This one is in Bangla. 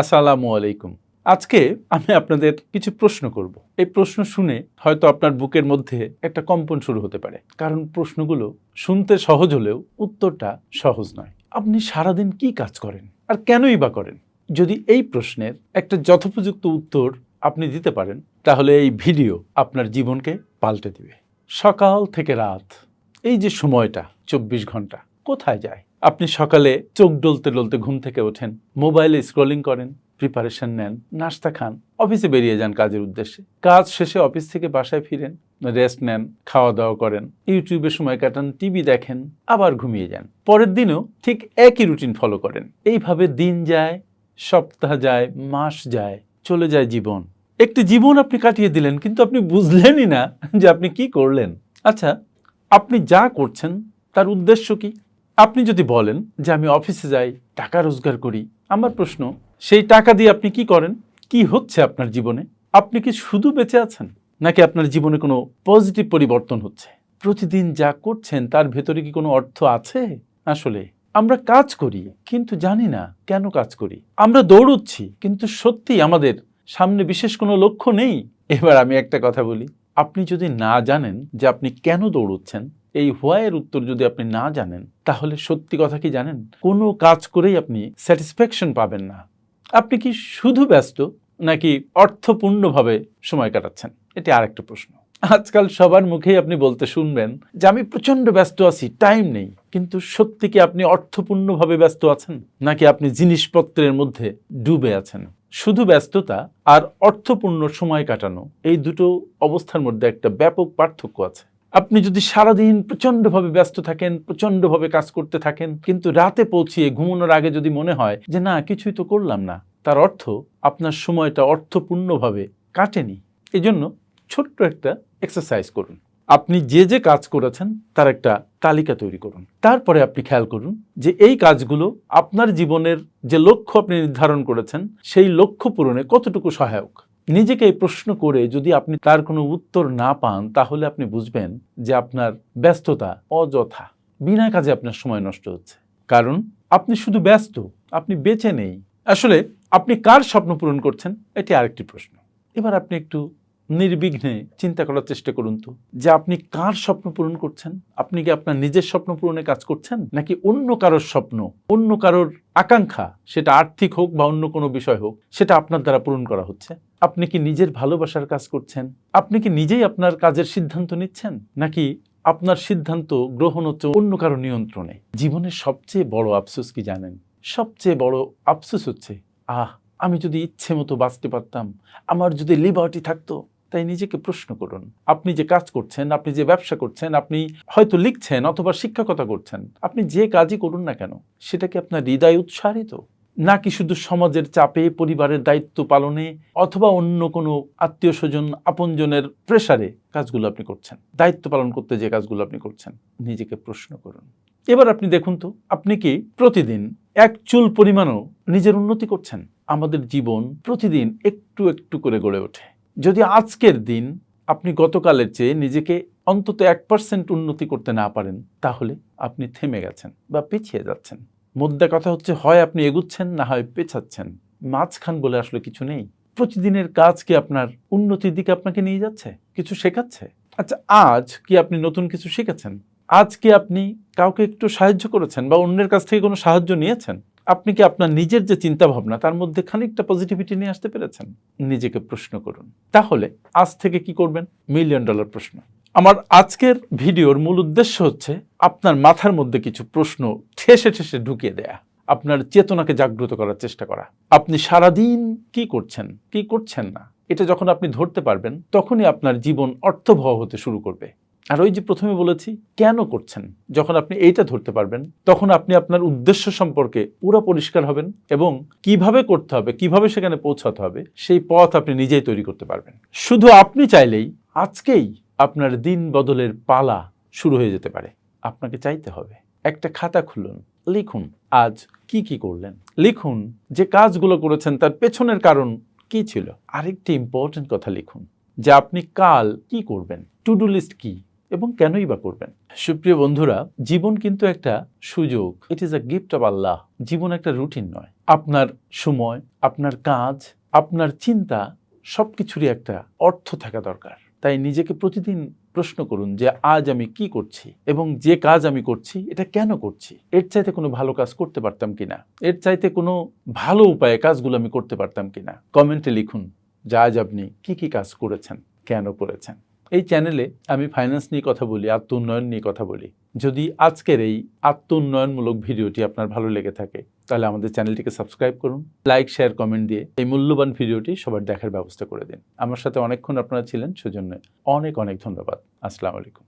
আসসালামু আলাইকুম। আজকে আমি আপনাদের কিছু প্রশ্ন করব। এই প্রশ্ন শুনে হয়তো আপনার বুকের মধ্যে একটা কম্পন শুরু হতে পারে, কারণ প্রশ্নগুলো শুনতে সহজ হলেও উত্তরটা সহজ নয়। আপনি সারাদিন কি কাজ করেন আর কেনই বা করেন? যদি এই প্রশ্নের একটা যথোপযুক্ত উত্তর আপনি দিতে পারেন, তাহলে এই ভিডিও আপনার জীবনকে পাল্টে দিবে। সকাল থেকে রাত, এই যে সময়টা 24 ঘন্টা কোথায় যায়? আপনি সকালে চোখ ডলতে ডলতে ঘুম থেকে ওঠেন, মোবাইলে স্ক্রলিং করেন, প্রিপারেশন নেন, নাস্তা খান, অফিসে বেরিয়ে যান কাজের উদ্দেশ্যে। কাজ শেষে অফিস থেকে বাসায় ফিরেন, রেস্ট নেন, খাওয়া দাওয়া করেন, ইউটিউবে সময় কাটান, টিভি দেখেন, আবার ঘুমিয়ে যান। পরের দিনও ঠিক একই রুটিন ফলো করেন। এইভাবে দিন যায়, সপ্তাহ যায়, মাস যায়, চলে যায় জীবন। একটি জীবন আপনি কাটিয়ে দিলেন, কিন্তু আপনি বুঝলেনই না যে আপনি কি করলেন। আচ্ছা, আপনি যা করছেন তার উদ্দেশ্য কি? আপনি যদি বলেন যে আমি অফিসে যাই, টাকা রোজগার করি, আমার প্রশ্ন, সেই টাকা দিয়ে আপনি কি করেন? কি হচ্ছে আপনার জীবনে? আপনি কি শুধু বেঁচে আছেন, নাকি আপনার জীবনে কোনো পজিটিভ পরিবর্তন হচ্ছে? প্রতিদিন যা করছেন তার ভেতরে কি কোনো অর্থ আছে? আসলে আমরা কাজ করি কিন্তু জানি না কেন কাজ করি। আমরা দৌড়চ্ছি কিন্তু সত্যি আমাদের সামনে বিশেষ কোনো লক্ষ্য নেই। এবার আমি একটা কথা বলি, আপনি যদি না জানেন যে আপনি কেন দৌড়চ্ছেন, এই হোয়াইয়ের উত্তর যদি আপনি না জানেন, তাহলে সত্যি কথা কি জানেন, কোনো কাজ করেই আপনি স্যাটিসফ্যাকশন পাবেন না। আপনি কি শুধু ব্যস্ত, নাকি অর্থপূর্ণভাবে সময় কাটাচ্ছেন? এটি আরেকটা প্রশ্ন। আজকাল সবার মুখেই আপনি বলতে শুনবেন যে আমি প্রচন্ড ব্যস্ত আছি, টাইম নেই। কিন্তু সত্যি কি আপনি অর্থপূর্ণভাবে ব্যস্ত আছেন, নাকি আপনি জিনিসপত্রের মধ্যে ডুবে আছেন? শুধু ব্যস্ততা আর অর্থপূর্ণ সময় কাটানো, এই দুটো অবস্থার মধ্যে একটা ব্যাপক পার্থক্য আছে। আপনি যদি সারাদিন প্রচন্ডভাবে ব্যস্ত থাকেন, প্রচন্ডভাবে কাজ করতে থাকেন, কিন্তু রাতে পৌঁছিয়ে ঘুমানোর আগে যদি মনে হয় যে না, কিছুই তো করলাম না, তার অর্থ আপনার সময়টা অর্থপূর্ণভাবে কাটেনি। এজন্য ছোট্ট একটা এক্সারসাইজ করুন। আপনি যে যে কাজ করেছেন তার একটা তালিকা তৈরি করুন। তারপরে আপনি খেয়াল করুন যে এই কাজগুলো আপনার জীবনের যে লক্ষ্য আপনি নির্ধারণ করেছেন, সেই লক্ষ্য পূরণে কতটুকু সহায়ক। নিজেকে এই প্রশ্ন করে যদি আপনি তার কোনো উত্তর না পান, তাহলে আপনি বুঝবেন যে আপনার ব্যস্ততা অযথা, বিনা কাজে আপনার সময় নষ্ট হচ্ছে। কারণ আপনি শুধু ব্যস্ত, আপনি বেঁচে নেই। আসলে আপনি কার স্বপ্ন পূরণ করছেন, এটি আরেকটি প্রশ্ন। এবার আপনি একটু নির্বিঘ্নে চিন্তা করার চেষ্টা করুন তো, যে আপনি কার স্বপ্ন পূরণ করছেন। আপনি কি আপনার নিজের স্বপ্ন পূরণে কাজ করছেন, নাকি অন্য কারোর স্বপ্ন, অন্য কারোর আকাঙ্ক্ষা, সেটা আর্থিক হোক বা অন্য কোনো বিষয় হোক, সেটা আপনার দ্বারা পূরণ করা হচ্ছে? আপনি কি নিজের ভালোবাসার কাজ করছেন? আপনি কি নিজেই আপনার কাজের সিদ্ধান্ত নিচ্ছেন, নাকি আপনার সিদ্ধান্ত গ্রহণ হচ্ছে অন্য কারো নিয়ন্ত্রণে? জীবনের সবচেয়ে বড় আফসোস কি জানেন? সবচেয়ে বড় আফসোস হচ্ছে, আমি যদি ইচ্ছে মতো বাঁচতে পারতাম, আমার যদি লিবার্টি থাকতো। তাই নিজেকে প্রশ্ন করুন, আপনি যে কাজ করছেন, আপনি যে ব্যবসা করছেন, আপনি হয়তো লিখছেন অথবা শিক্ষকতা করছেন, আপনি যে কাজই করুন না কেন, সেটা কি আপনার হৃদয় উৎসাহিত, নাকি শুধু সমাজের চাপে, পরিবারের দায়িত্ব পালনে, অথবা অন্য কোনো আত্মীয় স্বজন, আপনজনের প্রেসারে কাজগুলো আপনি করছেন? দায়িত্ব পালন করতে যে কাজগুলো আপনি করছেন, নিজেকে প্রশ্ন করুন। এবার আপনি দেখুন তো, আপনি কি প্রতিদিন এক চুল পরিমাণও নিজের উন্নতি করছেন? আমাদের জীবন প্রতিদিন একটু একটু করে গড়ে ওঠে। যদি আজকের দিন আপনি গতকালের চেয়ে নিজেকে অন্তত 1% উন্নতি করতে না পারেন, তাহলে আপনি থেমে গেছেন বা পিছিয়ে যাচ্ছেন। মোদ্দা কথা হচ্ছে, হয় আপনি এগুচ্ছেন, না হয় পেছাচ্ছেন। মাঝখান বলে আসলে কিছু নেই। প্রতিদিনের কাজ কি আপনার উন্নতির দিকে আপনাকে নিয়ে যাচ্ছে, কিছু শেখাচ্ছে? আচ্ছা, আজ কি আপনি নতুন কিছু শিখেছেন? আজ কি আপনি কাউকে একটু সাহায্য করেছেন বা অন্যের কাছ থেকে কোনো সাহায্য নিয়েছেন? আপনি কি আপনার নিজের যে চিন্তা ভাবনা, তার মধ্যে খানিকটা পজিটিভিটি নিয়ে আসতে পেরেছেন? নিজেকে প্রশ্ন করুন। তাহলে আজ থেকে কি করবেন? $1,000,000 প্রশ্ন। আমার আজকের ভিডিওর মূল উদ্দেশ্য হচ্ছে আপনার মাথার মধ্যে কিছু প্রশ্ন ঠেসে ঠেসে ঢুকিয়ে দেয়া, আপনার চেতনাকে জাগ্রত করার চেষ্টা করা। আপনি সারাদিন কি করছেন, কি করছেন না, এটা যখন আপনি ধরতে পারবেন, তখনই আপনার জীবন অর্থবহ হতে শুরু করবে। আর ওই যে প্রথমে বলেছি, কেন করছেন, যখন আপনি এইটা ধরতে পারবেন, তখন আপনি আপনার উদ্দেশ্য সম্পর্কে পুরো পরিষ্কার হবেন, এবং কিভাবে করতে হবে, কিভাবে সেখানে পৌঁছাতে হবে, সেই পথ আপনি নিজেই তৈরি করতে পারবেন। শুধু আপনি চাইলেই আজকেই আপনার দিন বদলের পালা শুরু হয়ে যেতে পারে। আপনাকে চাইতে হবে। একটা খাতা খুলুন, লিখুন আজ কি কি করলেন। লিখুন যে কাজগুলো করেছেন তার পেছনের কারণ কি ছিল। আরেকটি ইম্পর্টেন্ট কথা লিখুন, যে আপনি কাল কি করবেন, টু ডু লিস্ট কি এবং কেনই বা করবেন। সুপ্রিয় বন্ধুরা, জীবন কিন্তু একটা সুযোগ। It is a gift of Allah. জীবন একটা রুটিন নয়। আপনার সময়, আপনার কাজ, আপনার চিন্তা সবকিছুরই একটা অর্থ থাকা দরকার। তাই নিজেকে প্রতিদিন প্রশ্ন করুন যে আজ আমি কি করছি এবং যে কাজ আমি করছি এটা কেন করছি। এর চাইতে কোনো ভালো কাজ করতে পারতাম কিনা, এর চাইতে কোনো ভালো উপায়ে কাজগুলো আমি করতে পারতাম কিনা। কমেন্টে লিখুন যে আজ আপনি কি কি কাজ করেছেন, কেন করেছেন। এই চ্যানেলে আমি ফাইন্যান্স নিয়ে কথা বলি, আত্ম উন্নয়ন নিয়ে কথা বলি। যদি আজকের এই আত্ম উন্নয়নমূলক ভিডিওটি আপনার ভালো লেগে থাকে তাহলে আমাদের চ্যানেলটিকে সাবস্ক্রাইব করুন, লাইক, শেয়ার, কমেন্ট দিয়ে এই মূল্যবান ভিডিওটি সবার দেখার ব্যবস্থা করে দিন। আমার সাথে অনেকক্ষণ আপনারা ছিলেন, সেজন্য অনেক অনেক ধন্যবাদ। আসসালামু আলাইকুম।